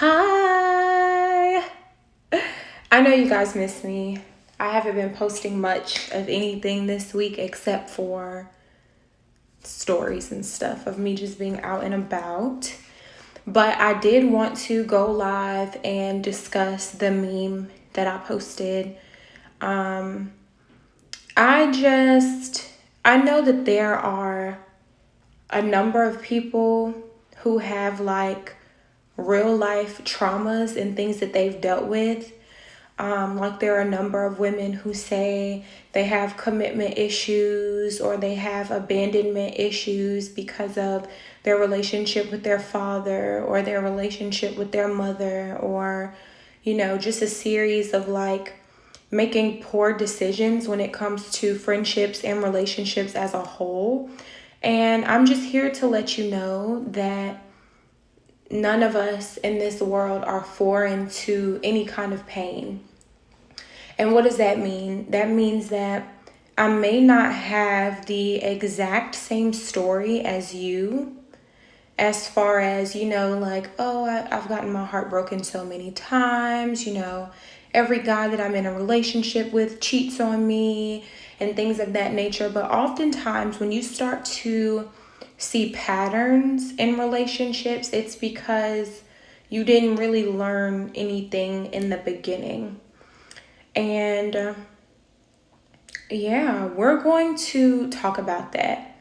Hi! I know you guys miss me. I haven't been posting much of anything this week except for stories and stuff of me just being out and about. But I did want to go live and discuss the meme that I posted. I know that there are a number of people who have like real life traumas and things that they've dealt with. Like there are a number of women who say they have commitment issues or they have abandonment issues because of their relationship with their father or their relationship with their mother, or, just a series of like making poor decisions when it comes to friendships and relationships as a whole. And I'm just here to let you know that none of us in this world are foreign to any kind of pain. And what does that mean? That means that I may not have the exact same story as you, as far as, I've gotten my heart broken so many times, every guy that I'm in a relationship with cheats on me and things of that nature. But oftentimes when you start to see patterns in relationships, it's because you didn't really learn anything in the beginning. And we're going to talk about that,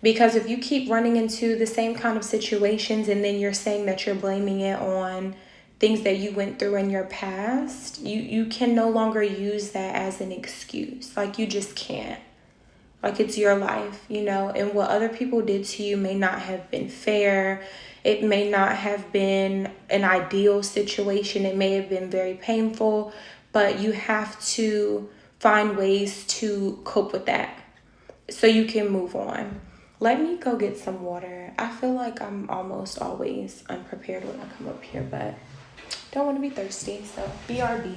because if you keep running into the same kind of situations and then you're saying that you're blaming it on things that you went through in your past, you can no longer use that as an excuse. Like, you just can't. Like, it's your life, and what other people did to you may not have been fair. It may not have been an ideal situation. It may have been very painful, but you have to find ways to cope with that so you can move on. Let me go get some water. I feel like I'm almost always unprepared when I come up here, but don't want to be thirsty, so BRB.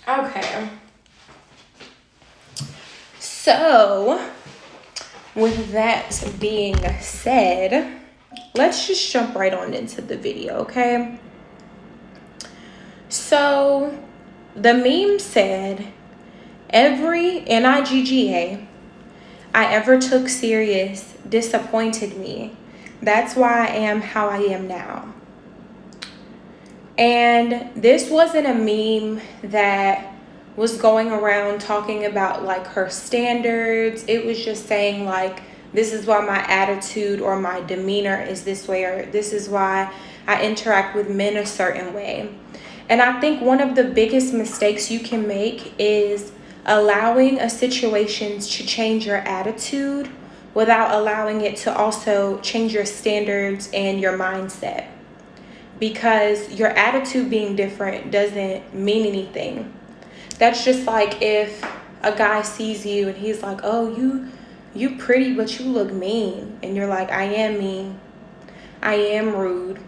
Okay. So, with that being said, let's just jump right on into the video, okay? So, the meme said, every NIGGA I ever took serious disappointed me. That's why I am how I am now. And this wasn't a meme that was going around talking about like her standards. It was just saying like, this is why my attitude or my demeanor is this way, or this is why I interact with men a certain way. And I think one of the biggest mistakes you can make is allowing a situation to change your attitude without allowing it to also change your standards and your mindset. Because your attitude being different doesn't mean anything. That's just like if a guy sees you and he's like, oh, you pretty, but you look mean. And you're like, I am mean. I am rude.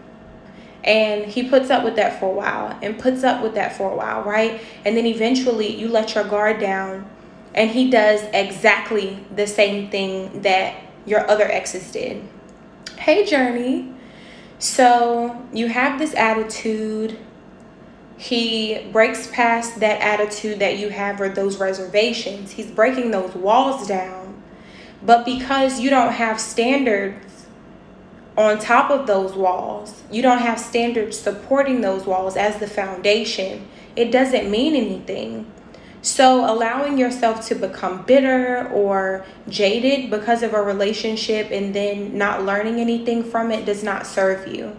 And he puts up with that for a while and puts up with that for a while, right? And then eventually you let your guard down and he does exactly the same thing that your other exes did. Hey, Journey. So you have this attitude. He breaks past that attitude that you have, or those reservations. He's breaking those walls down. But because you don't have standards on top of those walls, you don't have standards supporting those walls as the foundation, it doesn't mean anything. So allowing yourself to become bitter or jaded because of a relationship and then not learning anything from it does not serve you.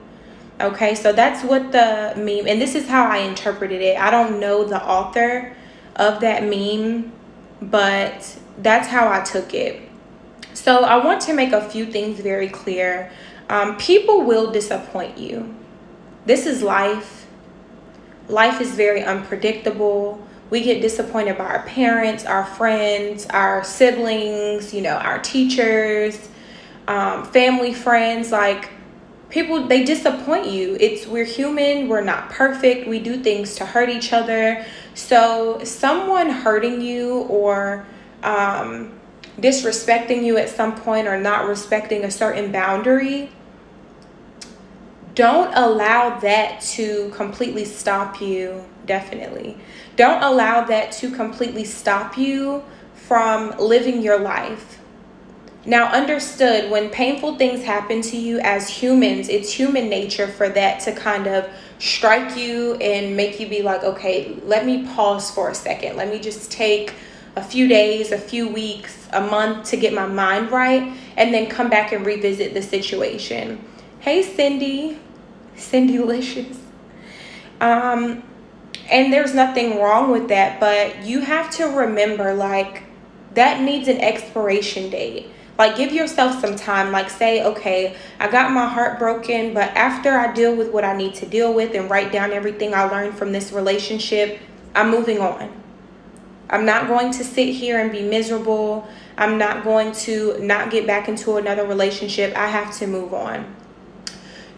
Okay, so that's what the meme, and this is how I interpreted it. I don't know the author of that meme, but that's how I took it. So I want to make a few things very clear. People will disappoint you. This is life. Life is very unpredictable. We get disappointed by our parents, our friends, our siblings, our teachers, family, friends. Like, people, they disappoint you. We're human. We're not perfect. We do things to hurt each other. So someone hurting you or disrespecting you at some point or not respecting a certain boundary, don't allow that to completely stop you. Definitely. Don't allow that to completely stop you from living your life. Now, understood, when painful things happen to you as humans, it's human nature for that to kind of strike you and make you be like, okay, let me pause for a second. Let me just take a few days, a few weeks, a month to get my mind right, and then come back and revisit the situation. Hey, Cindy-licious. And there's nothing wrong with that, but you have to remember, like, that needs an expiration date. Like, give yourself some time. Like, say, okay, I got my heart broken, but after I deal with what I need to deal with and write down everything I learned from this relationship, I'm moving on. I'm not going to sit here and be miserable. I'm not going to not get back into another relationship. I have to move on.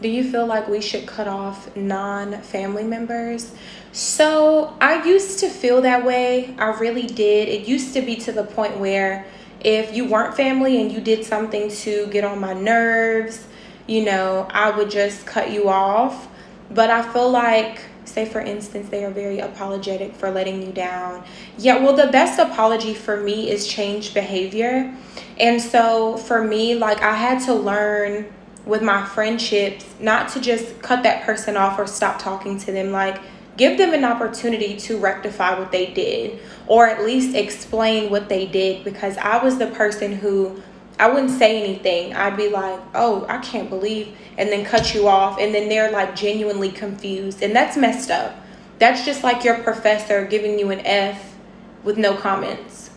Do you feel like we should cut off non-family members? So I used to feel that way. I really did. It used to be to the point where if you weren't family and you did something to get on my nerves, I would just cut you off. But I feel like, say for instance, they are very apologetic for letting you down. Yeah, well, the best apology for me is change behavior. And so for me, like, I had to learn with my friendships not to just cut that person off or stop talking to them. Like, give them an opportunity to rectify what they did, or at least explain what they did, because I was the person who, I wouldn't say anything. I'd be like, oh, I can't believe, and then cut you off, and then they're like genuinely confused, and that's messed up. That's just like your professor giving you an F with no comments,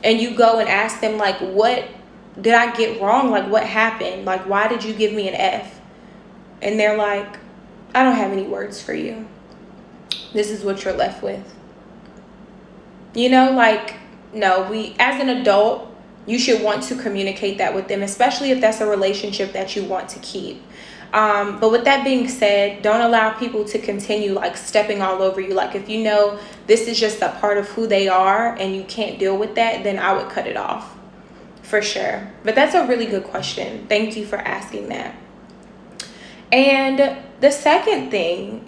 and you go and ask them, like, what did I get wrong? Like, what happened? Like, why did you give me an F? And they're like, I don't have any words for you. This is what you're left with. Like, no, as an adult, you should want to communicate that with them, especially if that's a relationship that you want to keep. But with that being said, don't allow people to continue like stepping all over you. Like, if you know this is just a part of who they are and you can't deal with that, then I would cut it off for sure. But that's a really good question. Thank you for asking that. And the second thing,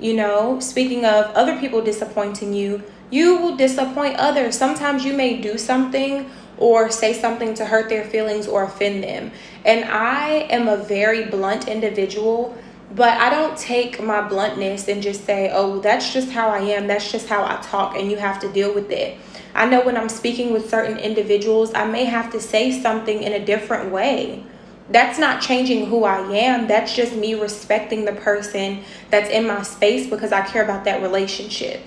speaking of other people disappointing you, you will disappoint others. Sometimes you may do something or say something to hurt their feelings or offend them. And I am a very blunt individual, but I don't take my bluntness and just say, oh, that's just how I am. That's just how I talk, and you have to deal with it. I know when I'm speaking with certain individuals, I may have to say something in a different way. That's not changing who I am. That's just me respecting the person that's in my space because I care about that relationship.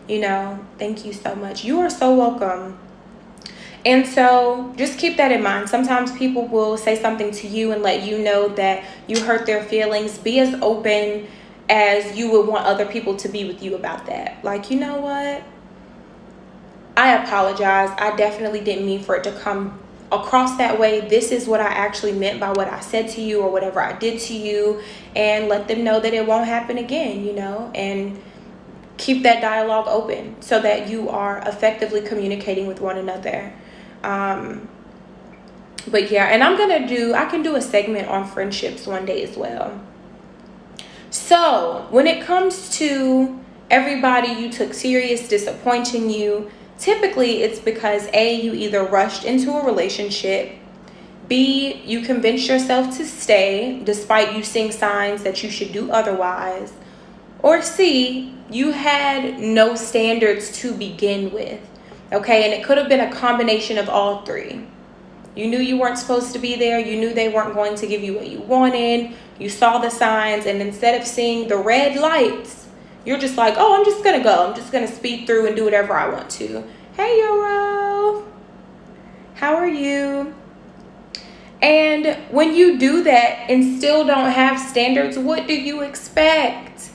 Thank you so much. You are so welcome. And so just keep that in mind. Sometimes people will say something to you and let you know that you hurt their feelings. Be as open as you would want other people to be with you about that. Like, you know what? I apologize. I definitely didn't mean for it to come across that way. This is what I actually meant by what I said to you or whatever I did to you, and let them know that it won't happen again, and keep that dialogue open so that you are effectively communicating with one another. But yeah, and I can do a segment on friendships one day as well. So when it comes to everybody you took serious disappointing you, typically it's because A, you either rushed into a relationship, B, you convinced yourself to stay despite you seeing signs that you should do otherwise, or C, you had no standards to begin with. Okay, and it could have been a combination of all three. You knew you weren't supposed to be there. You knew they weren't going to give you what you wanted. You saw the signs, and instead of seeing the red lights, you're just like, oh, I'm just going to go. I'm just going to speed through and do whatever I want to. Hey, Yoro. How are you? And when you do that and still don't have standards, what do you expect?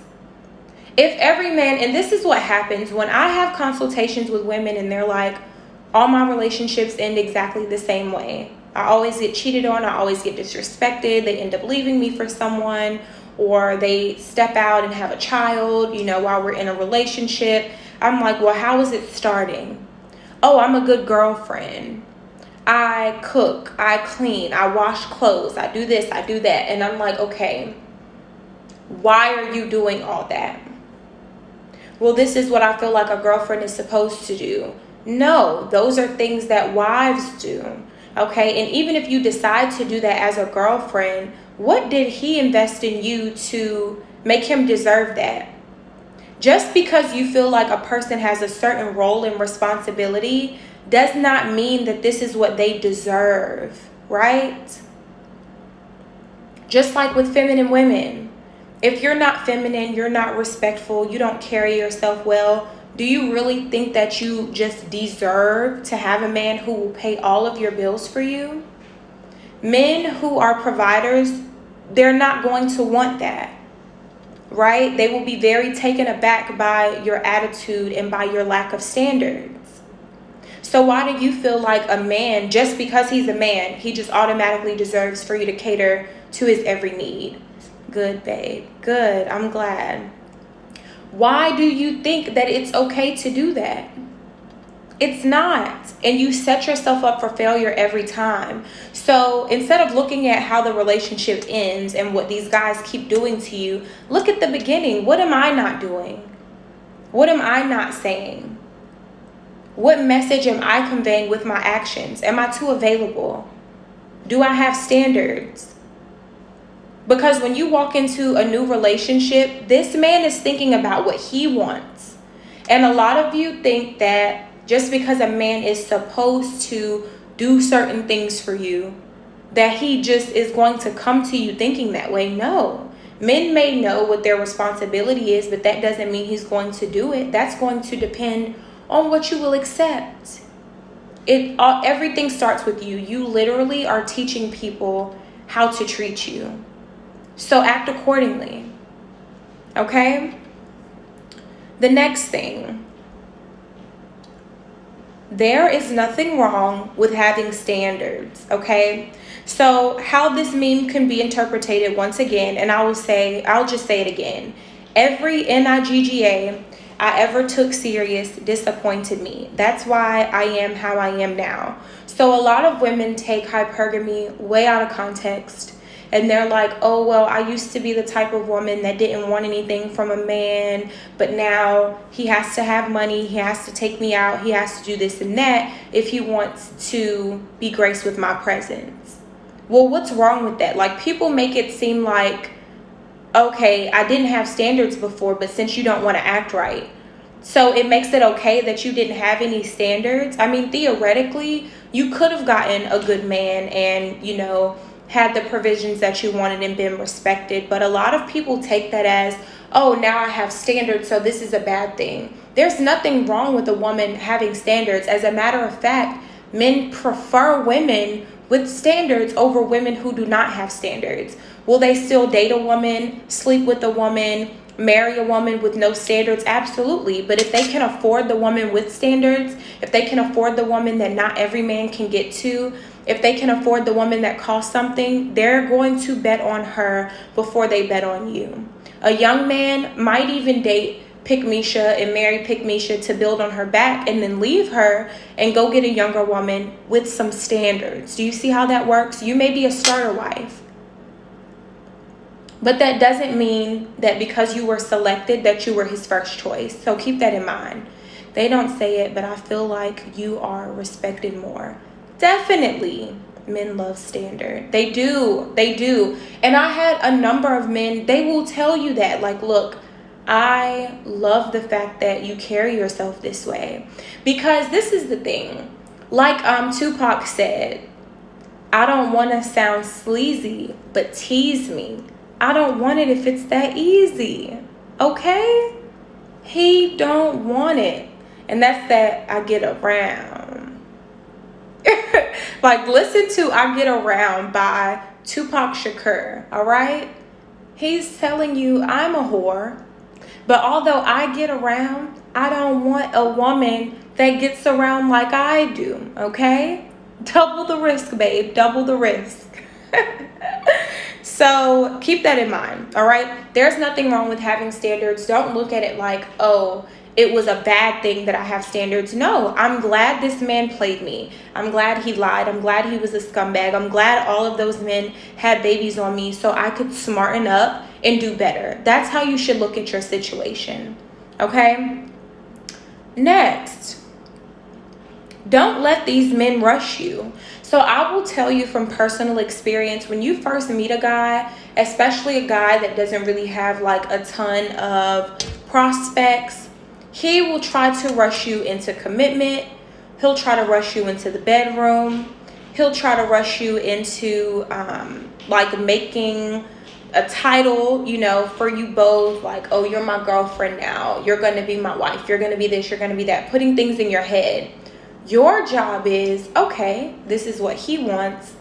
If every man, and this is what happens when I have consultations with women and they're like, all my relationships end exactly the same way. I always get cheated on. I always get disrespected. They end up leaving me for someone, or they step out and have a child, while we're in a relationship. I'm like, well, how is it starting? Oh, I'm a good girlfriend. I cook, I clean, I wash clothes, I do this, I do that. And I'm like, okay, why are you doing all that? Well, this is what I feel like a girlfriend is supposed to do. No, those are things that wives do. Okay, and even if you decide to do that as a girlfriend, what did he invest in you to make him deserve that? Just because you feel like a person has a certain role and responsibility does not mean that this is what they deserve, right? Just like with feminine women. If you're not feminine, you're not respectful, you don't carry yourself well, do you really think that you just deserve to have a man who will pay all of your bills for you? Men who are providers, they're not going to want that, right? They will be very taken aback by your attitude and by your lack of standards. So why do you feel like a man, just because he's a man, he just automatically deserves for you to cater to his every need? Good, babe. Good. I'm glad. Why do you think that it's okay to do that? It's not. And you set yourself up for failure every time. So instead of looking at how the relationship ends and what these guys keep doing to you, look at the beginning. What am I not doing? What am I not saying? What message am I conveying with my actions? Am I too available? Do I have standards? Because when you walk into a new relationship, this man is thinking about what he wants. And a lot of you think that just because a man is supposed to do certain things for you, that he just is going to come to you thinking that way. No. Men may know what their responsibility is, but that doesn't mean he's going to do it. That's going to depend on what you will accept. Everything starts with you. You literally are teaching people how to treat you. So act accordingly. Okay? The next thing. There is nothing wrong with having standards. Okay? So how this meme can be interpreted once again, and I'll just say it again. Every NIGGA I ever took serious disappointed me. That's why I am how I am now. So a lot of women take hypergamy way out of context. And they're like, oh, well, I used to be the type of woman that didn't want anything from a man, but now he has to have money, he has to take me out, he has to do this and that if he wants to be graced with my presence. Well, what's wrong with that? Like, people make it seem like, okay, I didn't have standards before, but since you don't want to act right, so it makes it okay that you didn't have any standards. I mean, theoretically, you could have gotten a good man and, you know, had the provisions that you wanted and been respected. But a lot of people take that as, oh, now I have standards, so this is a bad thing. There's nothing wrong with a woman having standards. As a matter of fact, men prefer women with standards over women who do not have standards. Will they still date a woman, sleep with a woman, marry a woman with no standards? Absolutely. But if they can afford the woman with standards, if they can afford the woman that not every man can get to, if they can afford the woman that costs something, they're going to bet on her before they bet on you. A young man might even date Pick-Misha and marry Pick-Misha to build on her back and then leave her and go get a younger woman with some standards. Do you see how that works? You may be a starter wife, but that doesn't mean that because you were selected that you were his first choice. So keep that in mind. They don't say it, but I feel like you are respected more. Definitely, men love standard. They do. They do. And I had a number of men, they will tell you that. Like, look, I love the fact that you carry yourself this way. Because this is the thing. Like Tupac said, I don't want to sound sleazy, but tease me. I don't want it if it's that easy. Okay? He don't want it. And that's that I get around. Like, listen to I Get Around by Tupac Shakur, all right? He's telling you I'm a whore, but although I get around, I don't want a woman that gets around like I do, okay? Double the risk, babe, double the risk. So keep that in mind, all right? There's nothing wrong with having standards. Don't look at it like, oh, it was a bad thing that I have standards. No, I'm glad this man played me. I'm glad he lied. I'm glad he was a scumbag. I'm glad all of those men had babies on me so I could smarten up and do better. That's how you should look at your situation. Okay? Next, don't let these men rush you. So I will tell you from personal experience, when you first meet a guy, especially a guy that doesn't really have like a ton of prospects, he will try to rush you into commitment. He'll try to rush you into the bedroom. He'll try to rush you into like making a title, you know, for you both. Like, oh, you're my girlfriend now. You're going to be my wife. You're going to be this. You're going to be that. Putting things in your head. Your job is, okay, this is what he wants.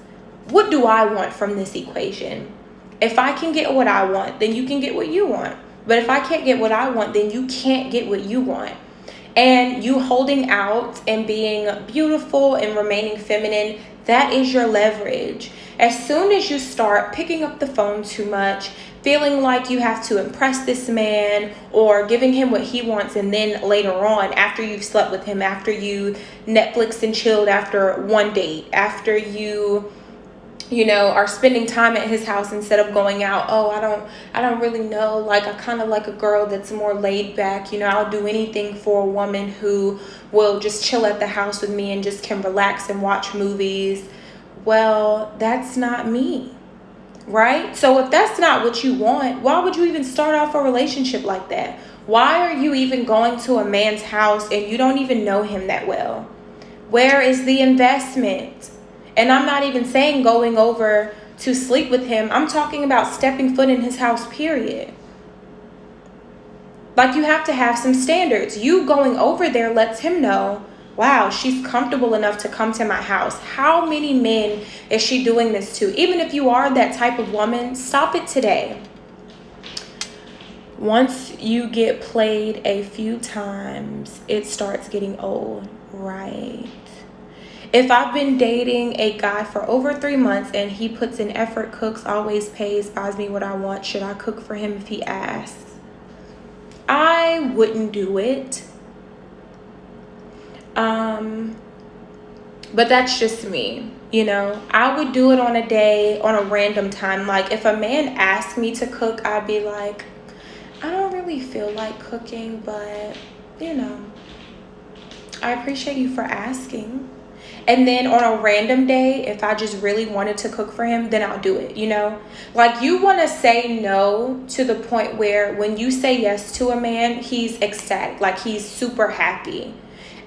What do I want from this equation? If I can get what I want, then you can get what you want. But if I can't get what I want, then you can't get what you want. And you holding out and being beautiful and remaining feminine, that is your leverage. As soon as you start picking up the phone too much, feeling like you have to impress this man or giving him what he wants, and then later on, after you've slept with him, after you Netflix and chilled after one date, after you know, are spending time at his house instead of going out. Oh, I don't really know. Like, I kind of like a girl that's more laid back. You know, I'll do anything for a woman who will just chill at the house with me and just can relax and watch movies. Well, that's not me, right? So if that's not what you want, why would you even start off a relationship like that? Why are you even going to a man's house and you don't even know him that well? Where is the investment? And I'm not even saying going over to sleep with him. I'm talking about stepping foot in his house, period. Like, you have to have some standards. You going over there lets him know, wow, she's comfortable enough to come to my house. How many men is she doing this to? Even if you are that type of woman, stop it today. Once you get played a few times, it starts getting old, right? If I've been dating a guy for over 3 months and he puts in effort, cooks, always pays, buys me what I want, should I cook for him if he asks? I wouldn't do it. But that's just me, you know. I would do it on a day, on a random time. Like, if a man asked me to cook, I'd be like, I don't really feel like cooking, but, you know, I appreciate you for asking. And then on a random day, if I just really wanted to cook for him, then I'll do it, you know? Like, you want to say no to the point where when you say yes to a man, he's ecstatic. Like, he's super happy.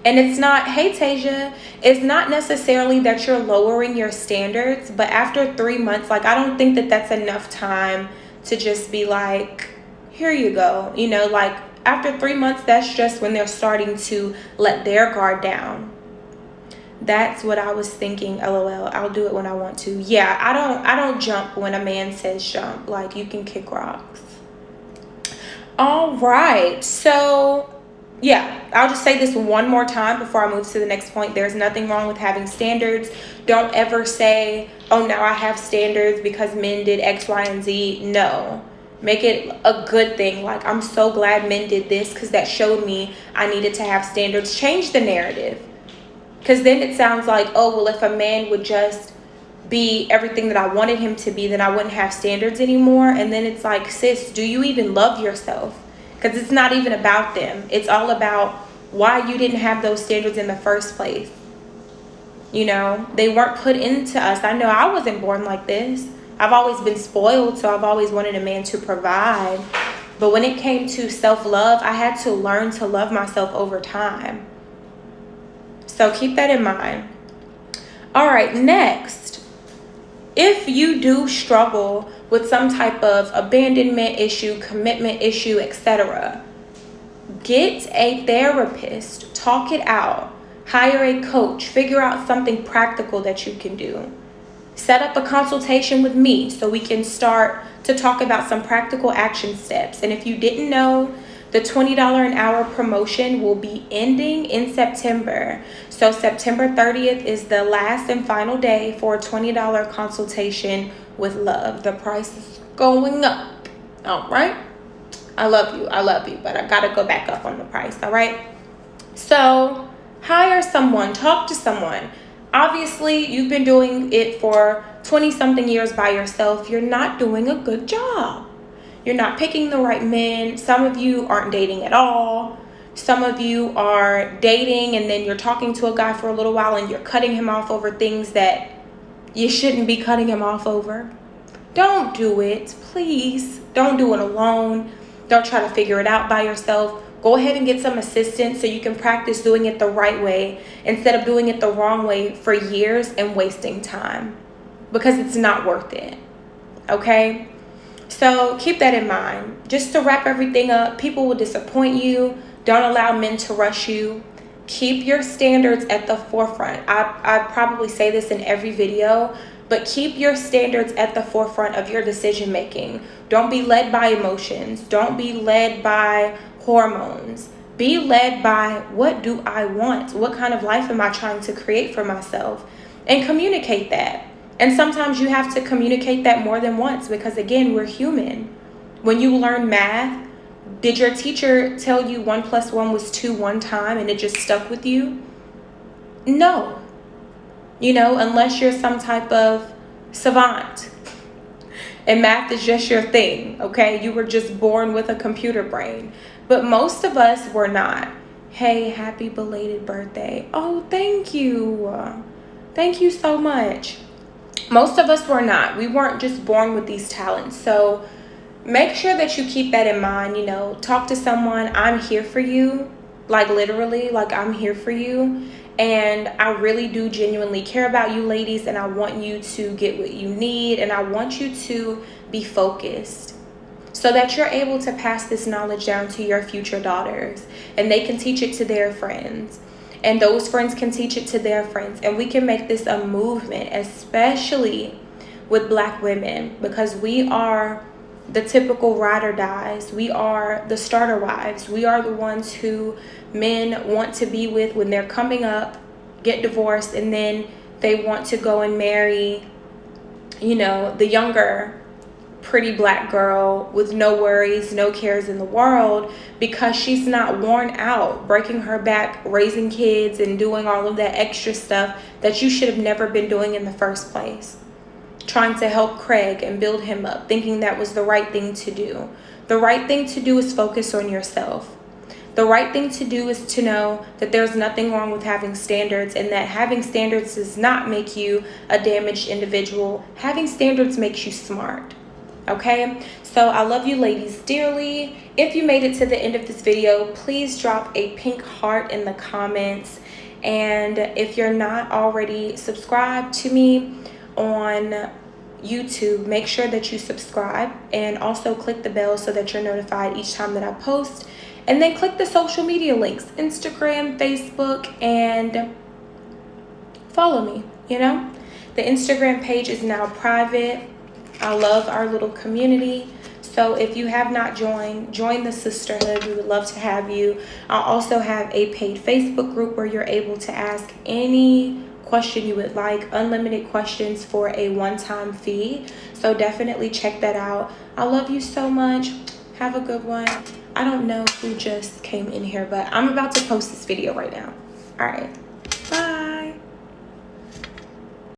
And it's not, hey, Tasia, it's not necessarily that you're lowering your standards. But after 3 months, like, I don't think that that's enough time to just be like, here you go. You know, like, after 3 months, that's just when they're starting to let their guard down. That's what I was thinking. LOL. I'll do it when I want to. Yeah, I don't jump when a man says jump. Like, you can kick rocks. All right. So, yeah, I'll just say this one more time before I move to the next point. There's nothing wrong with having standards. Don't ever say, oh, now I have standards because men did X, Y, and Z. No. Make it a good thing. Like, I'm so glad men did this because that showed me I needed to have standards. Change the narrative. Because then it sounds like, oh, well, if a man would just be everything that I wanted him to be, then I wouldn't have standards anymore. And then it's like, sis, do you even love yourself? Because it's not even about them. It's all about why you didn't have those standards in the first place. You know, they weren't put into us. I know I wasn't born like this. I've always been spoiled, so I've always wanted a man to provide. But when it came to self-love, I had to learn to love myself over time. So keep that in mind. All right, next. If you do struggle with some type of abandonment issue, commitment issue, etc., get a therapist. Talk it out. Hire a coach. Figure out something practical that you can do. Set up a consultation with me so we can start to talk about some practical action steps. And if you didn't know, the $20 an hour promotion will be ending in September. So September 30th is the last and final day for a $20 consultation with love. The price is going up. All right. I love you, but I gotta go back up on the price, all right? So hire someone, talk to someone. Obviously, you've been doing it for 20 something years by yourself. You're not doing a good job. You're not picking the right men. Some of you aren't dating at all. Some of you are dating and then you're talking to a guy for a little while and you're cutting him off over things that you shouldn't be cutting him off over. Don't do it, please. Don't do it alone. Don't try to figure it out by yourself. Go ahead and get some assistance so you can practice doing it the right way instead of doing it the wrong way for years and wasting time, because it's not worth it. Okay? So keep that in mind. Just to wrap everything up, people will disappoint you. Don't allow men to rush you. Keep your standards at the forefront. I probably say this in every video, but keep your standards at the forefront of your decision making. Don't be led by emotions. Don't be led by hormones. Be led by, what do I want? What kind of life am I trying to create for myself? And communicate that. And sometimes you have to communicate that more than once, because again, we're human. When you learn math, did your teacher tell you 1 + 1 was 2 one time and it just stuck with you? No. You know, unless you're some type of savant and math is just your thing, okay? You were just born with a computer brain. But most of us were not. Hey, happy belated birthday. Oh, thank you. Thank you so much. Most of us were not. We weren't just born with these talents. So make sure that you keep that in mind. You know, talk to someone. I'm here for you. Like literally, like I'm here for you. And I really do genuinely care about you ladies, and I want you to get what you need, and I want you to be focused so that you're able to pass this knowledge down to your future daughters, and they can teach it to their friends, and those friends can teach it to their friends, and we can make this a movement, especially with Black women, because we are the typical ride or dies. We are the starter wives. We are the ones who men want to be with when they're coming up, get divorced, and then they want to go and marry, you know, the younger pretty Black girl with no worries, no cares in the world, because she's not worn out breaking her back, raising kids, and doing all of that extra stuff that you should have never been doing in the first place. Trying to help Craig and build him up, thinking that was the right thing to do. The right thing to do is focus on yourself. The right thing to do is to know that there's nothing wrong with having standards, and that having standards does not make you a damaged individual. Having standards makes you smart. Okay? So I love you ladies dearly. If you made it to the end of this video, please drop a pink heart in the comments. And if you're not already subscribed to me on YouTube, make sure that you subscribe, and also click the bell so that you're notified each time that I post. And then click the social media links, Instagram, Facebook, and follow me. You know, the Instagram page is now private. I love our little community. So if you have not join the sisterhood. We would love to have you. I'll also have a paid Facebook group where you're able to ask any question you would like, unlimited questions for a one-time fee. So definitely check that out. I love you so much. Have a good one. I don't know who just came in here, but I'm about to post this video right now. All right. Bye.